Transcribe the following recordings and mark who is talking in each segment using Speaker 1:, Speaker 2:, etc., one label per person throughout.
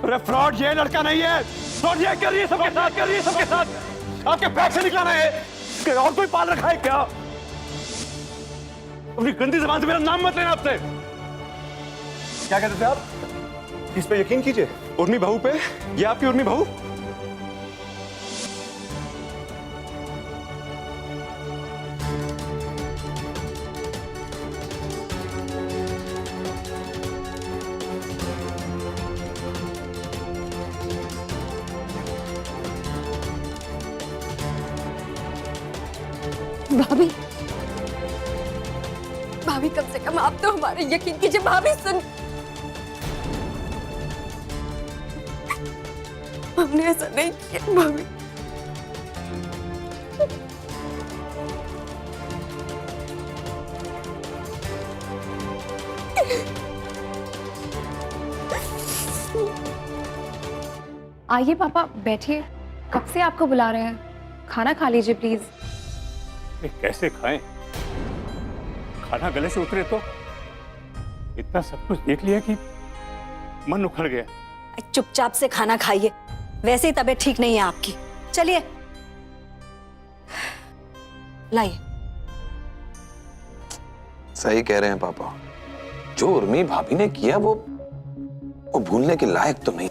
Speaker 1: अरे फ्रॉड ये लड़का नहीं है, फ्रॉड ये कर रही है सबके साथ, कर रही है सबके साथ। आपके पैर से निकला है कि और कोई पाल रखा है क्या? अपनी गंदी ज़बान से मेरा नाम मत लेना आपसे। क्या कहते थे आप? इस पे यकीन कीजिए, उर्मी बहू पे। ये आपकी उर्मी बहू?
Speaker 2: भाभी, भाभी कम से कम आप तो हमारे यकीन कीजिए। भाभी सुन, हमने ऐसा नहीं किया भाभी।
Speaker 3: आइए पापा बैठिए, कब से आपको बुला रहे हैं। खाना खा लीजिए प्लीज।
Speaker 1: कैसे खाएं? खाना गले से उतरे तो इतना सब कुछ देख लिया कि मन उखड़ गया।
Speaker 4: चुपचाप से खाना खाइए, वैसे ही तबीयत ठीक नहीं है आपकी। चलिए लाइए।
Speaker 5: सही कह रहे हैं पापा, जो उर्मी भाभी ने किया वो भूलने के लायक तो नहीं।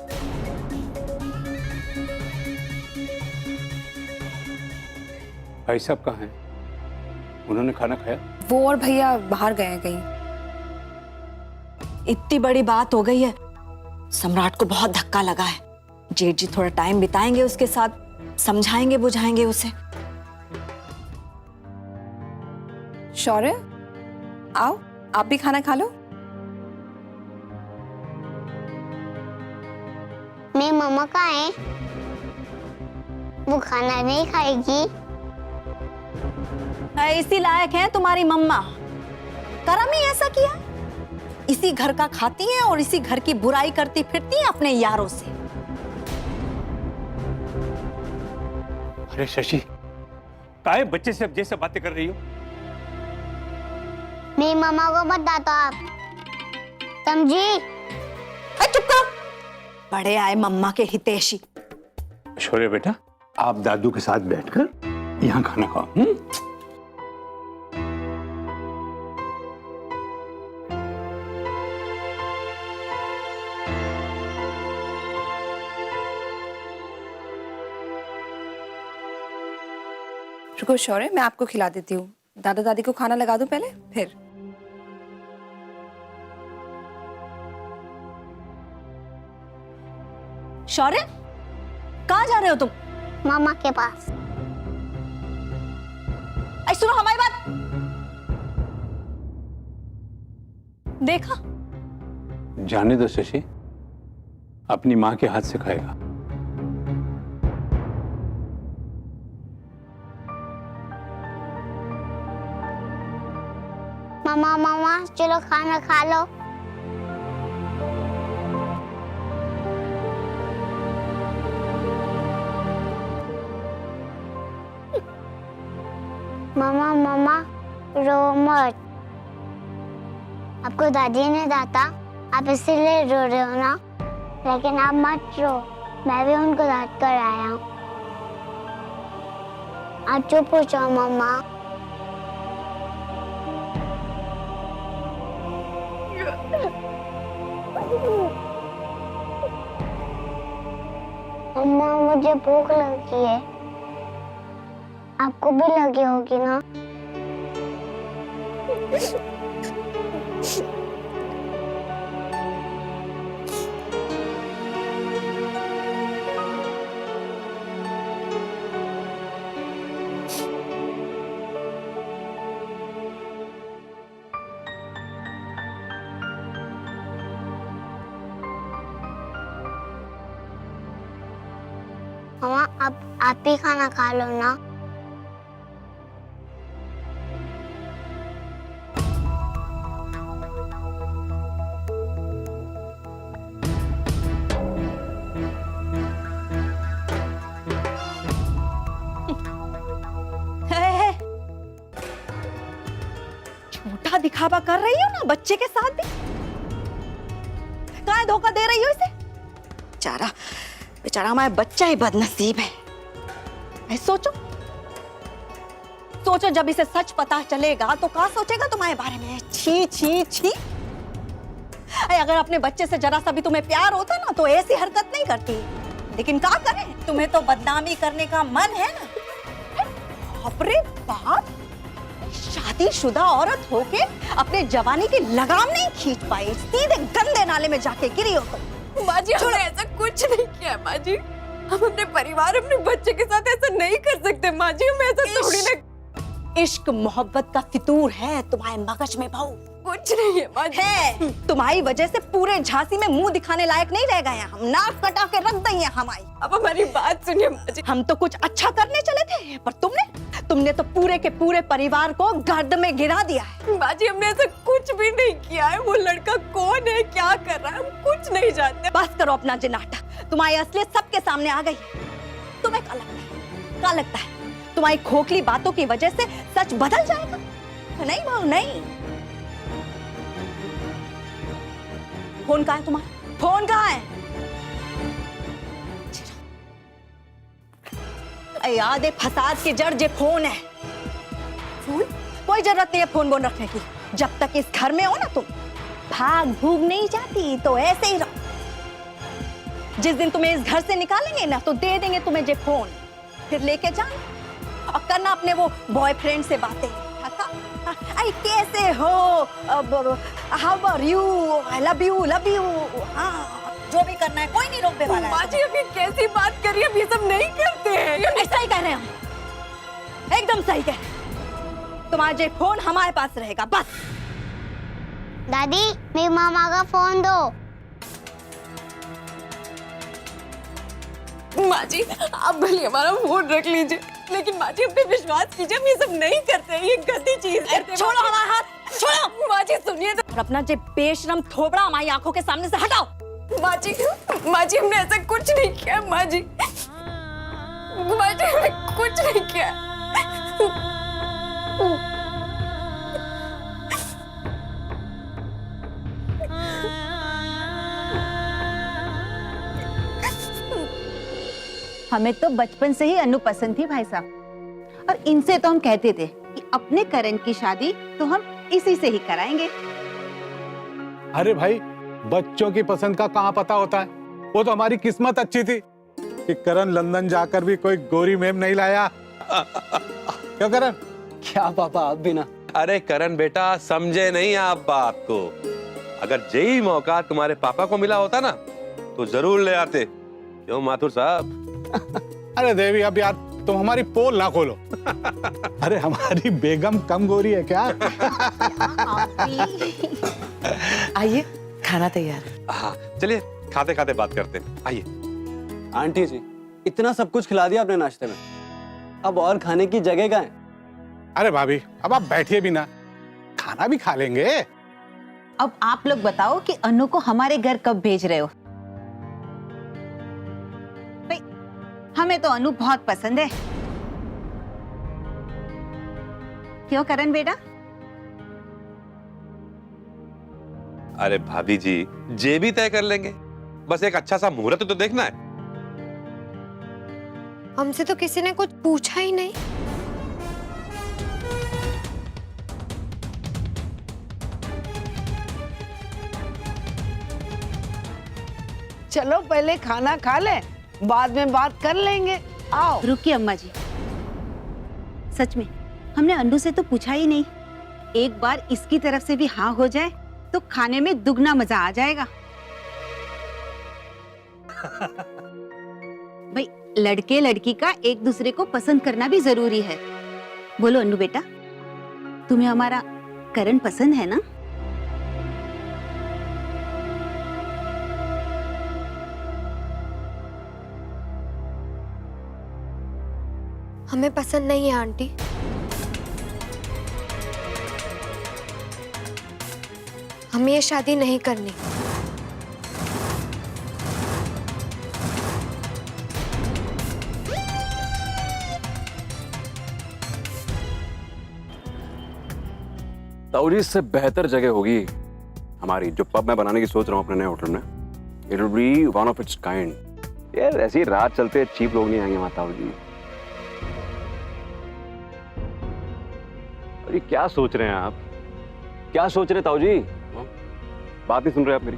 Speaker 1: भाई साहब कहाँ हैं? उन्होंने खाना खाया?
Speaker 3: वो और भैया बाहर गए हैं कहीं।
Speaker 4: इतनी बड़ी बात हो गई है, सम्राट को बहुत धक्का लगा है। जेठ जी थोड़ा टाइम बिताएंगे उसके साथ, समझाएंगे बुझाएंगे उसे।
Speaker 3: शौर्य, आओ आप भी खाना खा लो।
Speaker 6: मेरी मम्मा कहाँ है? वो खाना नहीं खाएगी।
Speaker 4: इसी लायक है तुम्हारी मम्मा। करम ही ऐसा किया, इसी घर का खाती हैं और इसी घर की बुराई करती फिरती हैं अपने यारों से।
Speaker 1: अरे शशि, काहे बच्चे से अब जैसे बातें कर रही हो?
Speaker 6: मेरी मम्मा को मत डांटो आप, समझी?
Speaker 4: चुप करो, बड़े आए मम्मा के हितैषी।
Speaker 1: शौर्य बेटा, आप दादू के साथ बैठकर यहाँ खाना खाओ।
Speaker 3: रुको शौर्य, मैं आपको खिला देती हूँ। दादा दादी को खाना लगा दूं पहले, फिर।
Speaker 4: शौर्य, कहाँ जा रहे हो तुम?
Speaker 6: मामा के पास।
Speaker 4: सुनो हमारी बात। देखा,
Speaker 1: जाने दो शशि, अपनी माँ के हाथ से खाएगा।
Speaker 6: मामा मामा चलो खाना खा लो। मामा मामा रो मत, आपको दादी ने डांटा, आप इसीलिए रो रहे हो ना। लेकिन आप मत रो, मैं भी उनको डांट कर आया हूँ। आप चुप हो जाओ मामा। अम्मा मुझे भूख लगी है, आपको भी लगी होगी ना? मामा अब आप ही खाना खा लो ना।
Speaker 4: झूठा दिखावा कर रही हो ना बच्चे के साथ भी। कहाँ धोखा दे रही हो इसे? बेचारा बेचारा हमारा बच्चा ही बदनसीब है। सोचो सोचो, जब इसे सच पता चलेगा तो क्या सोचेगा तुम्हारे बारे में। छी छी छी। अगर अपने बच्चे से जरा सा भी तुम्हें प्यार होता ना तो ऐसी हरकत नहीं करती, लेकिन क्या करें, तुम्हें तो बदनामी करने का मन है ना। बाप रे बाप, शादीशुदा औरत होके अपने जवानी की लगाम नहीं खींच पाई, सीधे गंदे नाले में जाके गिरी हो तुम।
Speaker 2: माँ जी हमने ऐसा कुछ नहीं किया माँ जी। हम अपने परिवार अपने बच्चे के साथ ऐसा नहीं कर सकते माँ जी। हम ऐसा थोड़ी ना।
Speaker 4: इश्क मोहब्बत का फितूर है तुम्हारे मगज में बहू।
Speaker 2: कुछ नहीं है माँ जी।
Speaker 4: है, तुम्हारी वजह से पूरे झांसी में मुंह दिखाने लायक नहीं रह गए हैं हम। नाक कटा के रख देंगे हमारी।
Speaker 2: अब हमारी बात सुनिए माँ जी।
Speaker 4: हम तो कुछ अच्छा करने चले थे, पर तुमने तो पूरे के पूरे परिवार को गर्द में गिरा दिया है।
Speaker 2: माँ जी हमने ऐसा कुछ भी नहीं किया है। वो लड़का कौन है, क्या कर रहा है, हम कुछ नहीं जानते।
Speaker 4: बस करो अपना जे नाटक। तुम्हारी असलियत सबके सामने आ गई है। तुम्हें क्या लगता है, क्या लगता है तुम्हारी खोखली बातों की वजह से सच बदल जाएगा? नहीं बहू नहीं। फोन कहाँ है तुम्हारा? फोन कहाँ है? याद है, फसाद की जड़ जे फोन है। फोन? कोई जरूरत नहीं है फोन बोन रखने की। जब तक इस घर में हो ना तुम, भाग भूग नहीं जाती तो ऐसे ही रहो। जिस दिन तुम्हें इस घर से निकालेंगे ना तो दे देंगे तुम्हें जे फोन, फिर लेके जाना और करना अपने वो बॉयफ्रेंड से बातें। अरे कैसे हो, how are you, I love you, हाँ जो भी करना है, कोई नहीं रोकने वाला है।
Speaker 2: माँ जी अब ये कैसी बात कर रही है? हम ये सब नहीं करते हैं।
Speaker 4: ऐसा ही कह रहे हैं हम, एकदम सही कह रहे हैं। तुम्हारा जे फोन हमारे पास रहेगा बस।
Speaker 6: दादी मेरी मामा का फोन दो।
Speaker 2: माँ जी आप भले हमारा फोन रख लीजिए, लेकिन माँ जी हम पे विश्वास कीजिए, हम ये सब नहीं करते हैं। ये गंदी चीज करते हैं।
Speaker 4: छोड़ो हमारा हाथ, छोड़ो।
Speaker 2: माँ जी सुनिए तो।
Speaker 4: और अपना जे बेशरम थोबड़ा हमारी आंखों के सामने से हटाओ।
Speaker 2: माँ जी हमने ऐसा कुछ नहीं किया। माँ जी हमने कुछ नहीं किया।
Speaker 7: हमें तो बचपन से ही अनु पसंद थी भाई साहब, और इनसे तो हम कहते थे कि अपने करण की शादी तो हम इसी से ही कराएंगे।
Speaker 8: अरे भाई, बच्चों की पसंद का कहाँ पता होता है। वो तो हमारी किस्मत अच्छी थी कि करण लंदन जाकर भी कोई गोरी मेम नहीं लाया। क्यों करण?
Speaker 9: क्या पापा आप भी ना।
Speaker 5: अरे करण बेटा, समझे नहीं आप बात को। अगर यही मौका तुम्हारे पापा को मिला होता ना तो जरूर ले आते। क्यों माथुर साहब?
Speaker 8: अरे देवी, अब यार तुम हमारी पोल ना खोलो। अरे हमारी बेगम कम गोरी है क्या?
Speaker 10: आइए, खाना तैयार है।
Speaker 5: हाँ चलिए, खाते खाते बात करते हैं। आइए।
Speaker 9: आंटी जी, इतना सब कुछ खिला दिया आपने नाश्ते में, अब और खाने की जगह कहाँ है?
Speaker 8: अरे भाभी, अब आप बैठिए भी ना, खाना भी खा लेंगे।
Speaker 7: अब आप लोग बताओ कि अनु को हमारे घर कब भेज रहे हो? भाई, हमें तो अनु बहुत पसंद है। क्यों करण बेटा?
Speaker 5: अरे भाभी जी, जे भी तय कर लेंगे, बस एक अच्छा सा मुहूर्त तो देखना है।
Speaker 2: हमसे तो किसी ने कुछ पूछा ही नहीं।
Speaker 10: चलो पहले खाना खा ले, बाद में बात कर लेंगे। आओ।
Speaker 7: रुकिए अम्मा जी, सच में हमने अनु से तो पूछा ही नहीं। एक बार इसकी तरफ से भी हाँ हो जाए तो खाने में दुगना मजा आ जाएगा। भाई, लड़के लड़की का एक दूसरे को पसंद करना भी जरूरी है। बोलो अनु बेटा, तुम्हें हमारा करण पसंद है ना?
Speaker 2: हमें पसंद नहीं है आंटी। हमें ये शादी नहीं करनी।
Speaker 11: ताऊजी, इससे बेहतर जगह होगी हमारी, जो पब मैं बनाने की सोच रहा हूँ अपने नए होटल में,
Speaker 9: It will be one of its kind. यार ऐसी रात चलते चीप लोग नहीं आएंगे माताओ जी। अरे क्या सोच रहे हैं आप? क्या सोच रहे ताऊ जी? बात नहीं सुन रहे आप मेरी?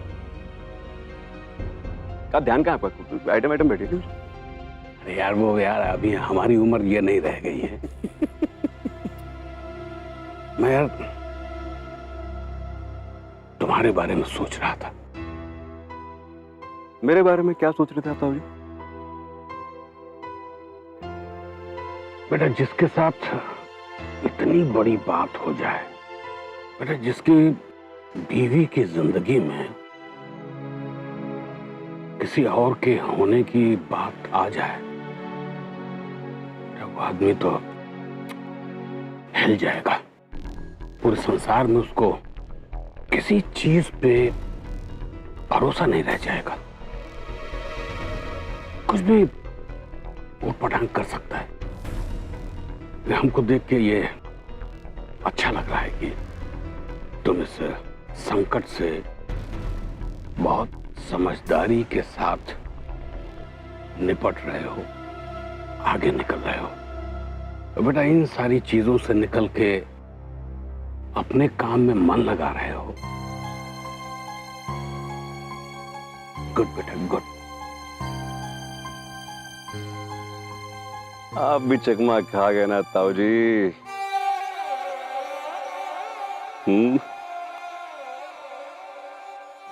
Speaker 9: क्या ध्यान कहाँ आपका? आइटम आइटम बैठे थे।
Speaker 11: अरे यार वो यार अभी हमारी उम्र ये नहीं रह गई है। मैं यार तुम्हारे बारे में सोच रहा था।
Speaker 9: मेरे बारे में क्या सोच रहे थे आप ताऊ जी?
Speaker 11: बेटा जिसके साथ इतनी बड़ी बात हो जाए, बेटा जिसकी बीवी की जिंदगी में किसी और के होने की बात आ जाए, वो आदमी तो हिल जाएगा। पूरे संसार में उसको किसी चीज पे भरोसा नहीं रह जाएगा। कुछ भी उठपटांग कर सकता है। हमको देख के ये अच्छा लग रहा है कि तुम इस संकट से बहुत समझदारी के साथ निपट रहे हो, आगे निकल रहे हो। तो बेटा इन सारी चीजों से निकल के अपने काम में मन लगा रहे हो। गुड बेटा गुड।
Speaker 9: आप भी चकमा खा गए ना ताऊ जी।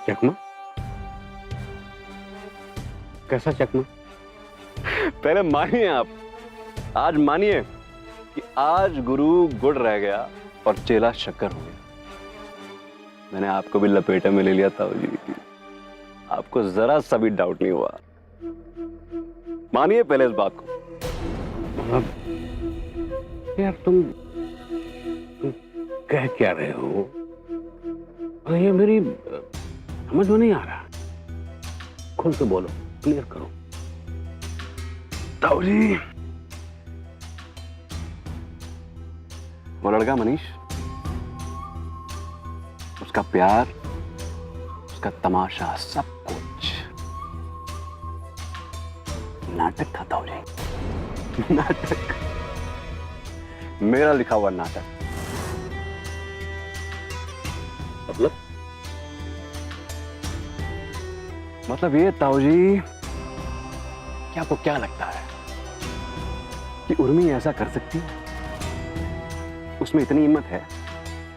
Speaker 11: चकमा? कैसा चकमा?
Speaker 9: पहले मानिए आप, आज मानिए कि आज गुरु गुड़ रह गया और चेला शक्कर हो गया। मैंने आपको भी लपेटे में ले लिया ताऊ जी। आपको जरा सा भी डाउट नहीं हुआ। मानिए पहले इस बात को।
Speaker 11: यार तुम कह क्या रहे हो? ये मेरी समझ में नहीं आ रहा। खुल के बोलो, क्लियर करो।
Speaker 9: ताऊ जी वो लड़का मनीष, उसका प्यार, उसका तमाशा, सब कुछ नाटक था ताऊ जी। नाटक, मेरा लिखा हुआ नाटक। मतलब ये ताऊ जी कि आपको क्या लगता है कि उर्मी ऐसा कर सकती है? उसमें इतनी हिम्मत है,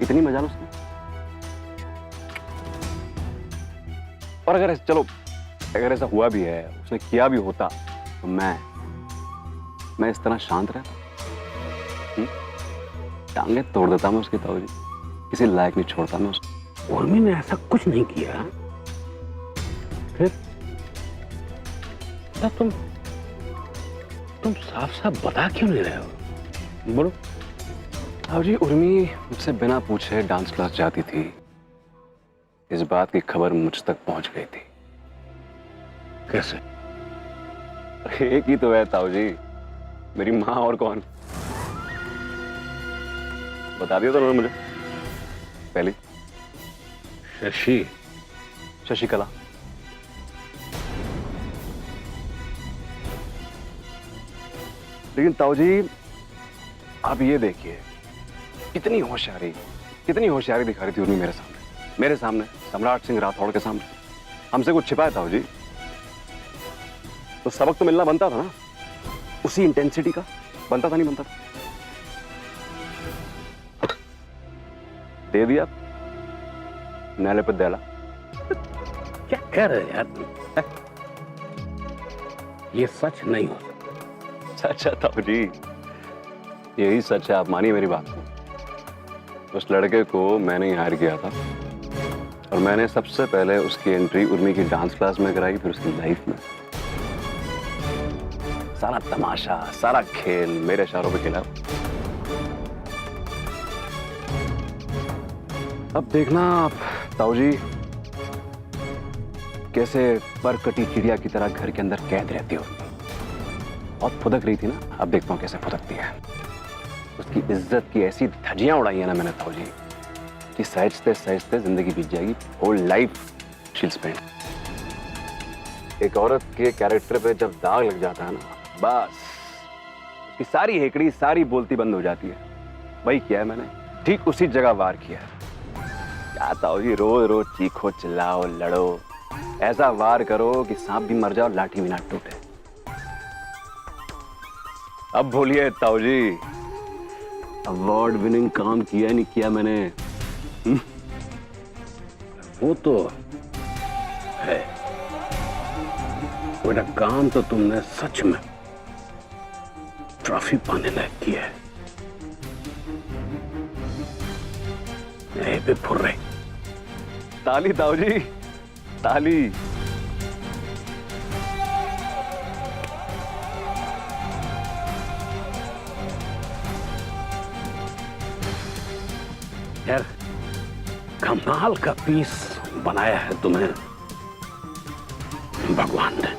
Speaker 9: इतनी मजाल उसमें। और अगर चलो अगर ऐसा हुआ भी है, उसने किया भी होता, तो मैं इस तरह शांत रहता? टांगे तोड़ देता मैं उसकी ताऊ जी। किसी लायक नहीं छोड़ता मैं उसको।
Speaker 11: उर्मी ने ऐसा कुछ नहीं किया। फिर तुम साफ साफ बता क्यों नहीं रहे हो? बोलो।
Speaker 9: ताऊ जी उर्मी मुझसे बिना पूछे डांस क्लास जाती थी। इस बात की खबर मुझ तक पहुंच गई थी।
Speaker 11: कैसे?
Speaker 9: एक ही तो है ताऊ जी, मेरी माँ, और कौन? बता दिया था उन्होंने मुझे पहले। शशिकला। लेकिन ताऊ जी आप ये देखिए कितनी होशियारी दिखा रही थी उर्मी मेरे सामने सम्राट सिंह राठौड़ के सामने। हमसे कुछ छिपाया ताऊ जी तो सबक तो मिलना बनता था ना, उसी इंटेंसिटी का बनता था, नहीं बनता था? दे दिया नाले पर दैला।
Speaker 11: क्या कह रहे हैं यार? ये सच नहीं हो सकता।
Speaker 9: सच है ताऊ जी, यही सच है। आप मानिए मेरी बात को। उस लड़के को मैंने ही हायर किया था और मैंने सबसे पहले उसकी एंट्री उर्मी की डांस क्लास में कराई, फिर उसकी लाइफ में। सारा तमाशा, सारा खेल मेरे इशारों पे खेला। अब देखना आप ताऊ जी कैसे परकटी चिड़िया की तरह घर के अंदर कैद रहती हो। बहुत फुदक रही थी ना, अब देखता हूँ कैसे फुदकती है। उसकी इज्जत की ऐसी धज्जियां उड़ाई है ना मैंने ताऊ जी कि सहजते सहजते जिंदगी बीत जाएगी। होल लाइफ शील स्पेंड। एक औरत के कैरेक्टर पे जब दाग लग जाता है ना, बस उसकी सारी हेकड़ी, सारी बोलती बंद हो जाती है। वही किया है मैंने, ठीक उसी जगह वार किया है। क्या ताऊ जी, रोज रोज चीखो, चिल्लाओ, लड़ो, ऐसा वार करो कि सांप भी मर जाओ, लाठी भी ना टूटे। अब बोलिए ताऊ जी, अवार्ड विनिंग काम किया नहीं किया मैंने?
Speaker 11: वो तो है, बेटा काम तो तुमने सच में ट्रॉफी पाने लायक किया है। भी फुर रही।
Speaker 9: ताली ताऊ जी, ताली।
Speaker 11: यार कमाल का पीस बनाया है तुम्हें भगवान ने।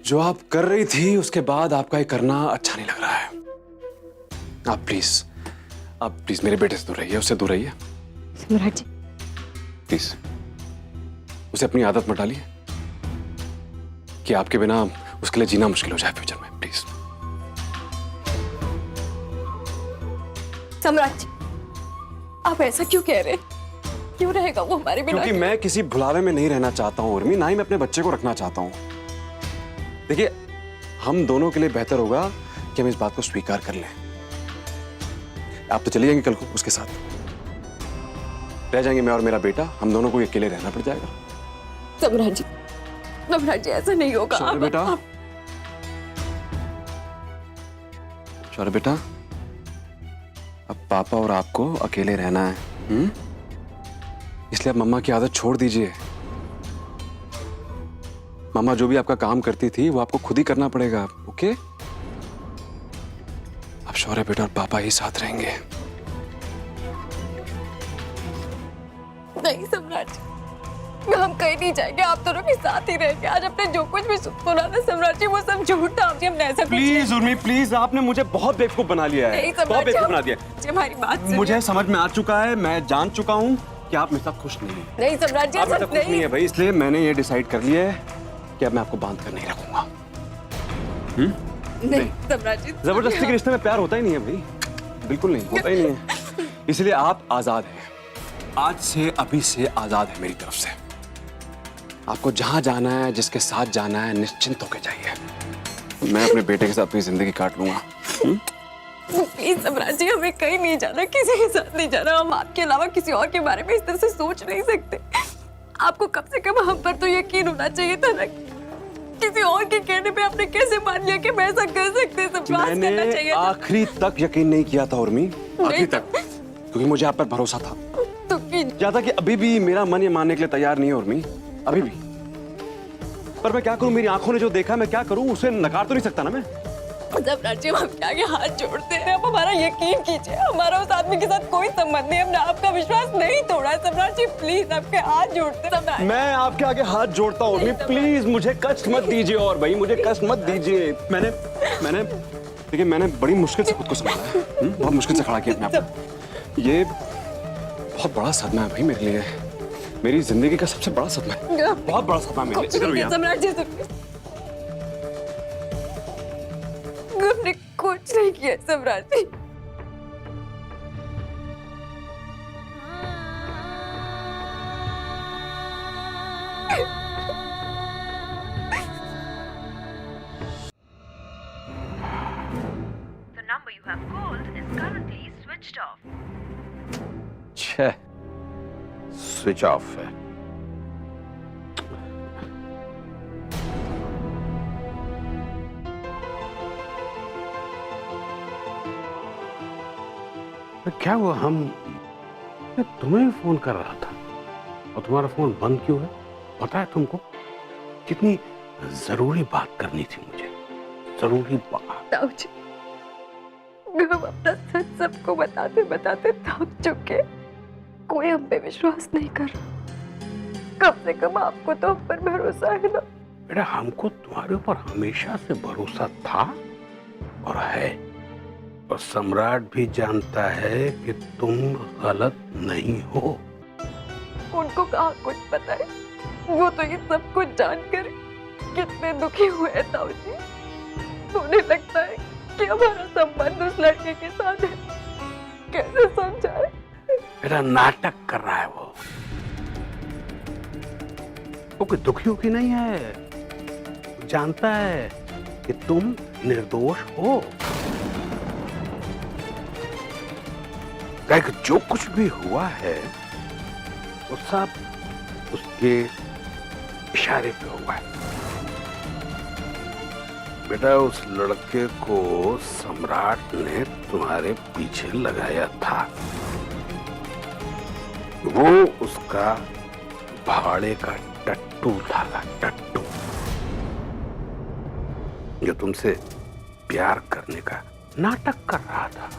Speaker 12: जो आप कर रही थी उसके बाद आपका ये करना अच्छा नहीं लग रहा है। आप प्लीज मेरे बेटे से दूर रहिए, उससे दूर रहिए
Speaker 2: सम्राट जी।
Speaker 12: प्लीज। उसे अपनी आदत मत डालिए कि आपके बिना उसके लिए जीना मुश्किल हो जाए फ्यूचर में, प्लीज।
Speaker 2: सम्राट जी, आप ऐसा क्यों कह रहे हैं? क्यों रहेगा वो हमारे बिना?
Speaker 12: क्योंकि मैं किसी भुलावे में नहीं रहना चाहता हूँ उर्मी, ना ही मैं अपने बच्चे को रखना चाहता हूँ। देखिए, हम दोनों के लिए बेहतर होगा कि हम इस बात को स्वीकार कर लें। आप तो चली जाएंगे कल को उसके साथ, रह जाएंगे मैं और मेरा बेटा, हम दोनों को अकेले रहना पड़ जाएगा।
Speaker 2: सम्राट जी, ऐसा नहीं होगा।
Speaker 12: शौर्य बेटा, शौर्य बेटा, अब पापा और आपको अकेले रहना है, इसलिए आप मम्मा की आदत छोड़ दीजिए। मम्मा जो भी आपका काम करती थी वो आपको खुद ही करना पड़ेगा, ओके? अब शौर्य बेटा और पापा ही साथ रहेंगे।
Speaker 2: नहीं सम्राट जी, हम कहीं नहीं जाएंगे, आप दोनों के साथ ही रहेंगे। आज अपने जो कुछ भी सुना ना सम्राट जी, वो सब झूठ था। हमने ऐसा
Speaker 12: प्लीज उर्मी, प्लीज, आपने मुझे बहुत बेवकूफ बना लिया है। बहुत बेवकूफ बना दिया।
Speaker 2: हमारी बात
Speaker 12: मुझे समझ में आ चुका है, मैं जान चुका हूँ कि आप मेरे साथ खुश नहीं है।
Speaker 2: नहीं सम्राट जी,
Speaker 12: आप मेरे साथ खुश नहीं है भाई, इसलिए मैंने ये डिसाइड कर लिया है कि अब मैं आपको बांध कर नहीं रखूंगा।
Speaker 2: नहीं सम्राट जी,
Speaker 12: जबरदस्ती के रिश्ते में प्यार होता ही नहीं है भाई, बिल्कुल नहीं, होता ही नहीं है। इसलिए आप आजाद हैं, आज से, अभी से आजाद है मेरी तरफ से। आपको जहां जाना है, जिसके साथ जाना है, निश्चिंत होकर जाइए। मैं अपने बेटे के साथ अपनी जिंदगी काट लूंगा।
Speaker 2: प्लीज सम्राट जी, हमें कहीं नहीं जाना, किसी के साथ नहीं जाना। हम आपके अलावा किसी और के बारे में इस तरह से सोच नहीं सकते। आपको कम से कम हम पर तो यकीन होना चाहिए था ना। किसी और के कहने पे आपने कैसे मान लिया कि मैं ऐसा कर सकते हैं?
Speaker 12: मैंने आखिरी तक यकीन नहीं किया था उर्मी, आखिरी तक, क्योंकि मुझे आप पर भरोसा था।
Speaker 2: तो
Speaker 12: ज्यादा कि अभी भी मेरा मन ये मानने के लिए तैयार नहीं है उर्मी, अभी भी। पर मैं क्या करूं, मेरी आंखों ने जो देखा मैं क्या करूं, उसे नकार तो नहीं सकता ना मैं।
Speaker 2: सम्राट जी, हम आपके आगे हाथ जोड़ते हैं, आप हमारा यकीन कीजिए। हमारा उस आदमी के साथ कोई संबंध नहीं, हमने आपका विश्वास नहीं तोड़ा है। सम्राट जी प्लीज, आपके हाथ जोड़ते हैं।
Speaker 12: मैं आपके आगे हाथ जोड़ता हूँ, प्लीज मुझे कष्ट मत दीजिए, और भाई मुझे कष्ट मत दीजिए। मैंने देखिए, मैंने बड़ी मुश्किल से खुद को संभाला है, बहुत मुश्किल से खड़ा किया अपने आप को। ये बहुत बड़ा सदमा है भाई मेरे लिए, मेरी जिंदगी का सबसे बड़ा सदमा है, बहुत बड़ा सदमा मेरे लिए।
Speaker 2: सम्राट जी हमने कुछ नहीं किया सम्राट जी।
Speaker 13: The number you have called is currently switched off.
Speaker 11: छह, स्विच ऑफ है। क्या हुआ? मैं तुम्हें फोन कर रहा था और तुम्हारा फोन बंद क्यों है? पता है तुमको कितनी जरूरी बात करनी थी मुझे, जरूरी बात।
Speaker 2: ताऊ जी, हम अपना सच सबको बताते बताते थक चुके, कोई हम पे विश्वास नहीं कर रहा। कम से कम आपको तो हम पर भरोसा है ना?
Speaker 11: बेटा, हमको तुम्हारे ऊपर हमेशा से भरोसा था और है, और सम्राट भी जानता है कि तुम गलत नहीं हो।
Speaker 2: उनको कहाँ कुछ पता है, वो तो ये सब कुछ जानकर कितने दुखी हुए हैं ताऊ जी। उन्हें लगता है कि हमारा संबंध उस लड़के के साथ है, कैसे समझाए?
Speaker 11: बेटा, नाटक कर रहा है वो कोई दुखी की नहीं है, वो जानता है कि तुम निर्दोष हो। कि जो कुछ भी हुआ है वो सब उसके इशारे पे हुआ है। बेटा, उस लड़के को सम्राट ने तुम्हारे पीछे लगाया था, वो उसका भाड़े का टट्टू था, टट्टू, जो तुमसे प्यार करने का नाटक कर रहा था।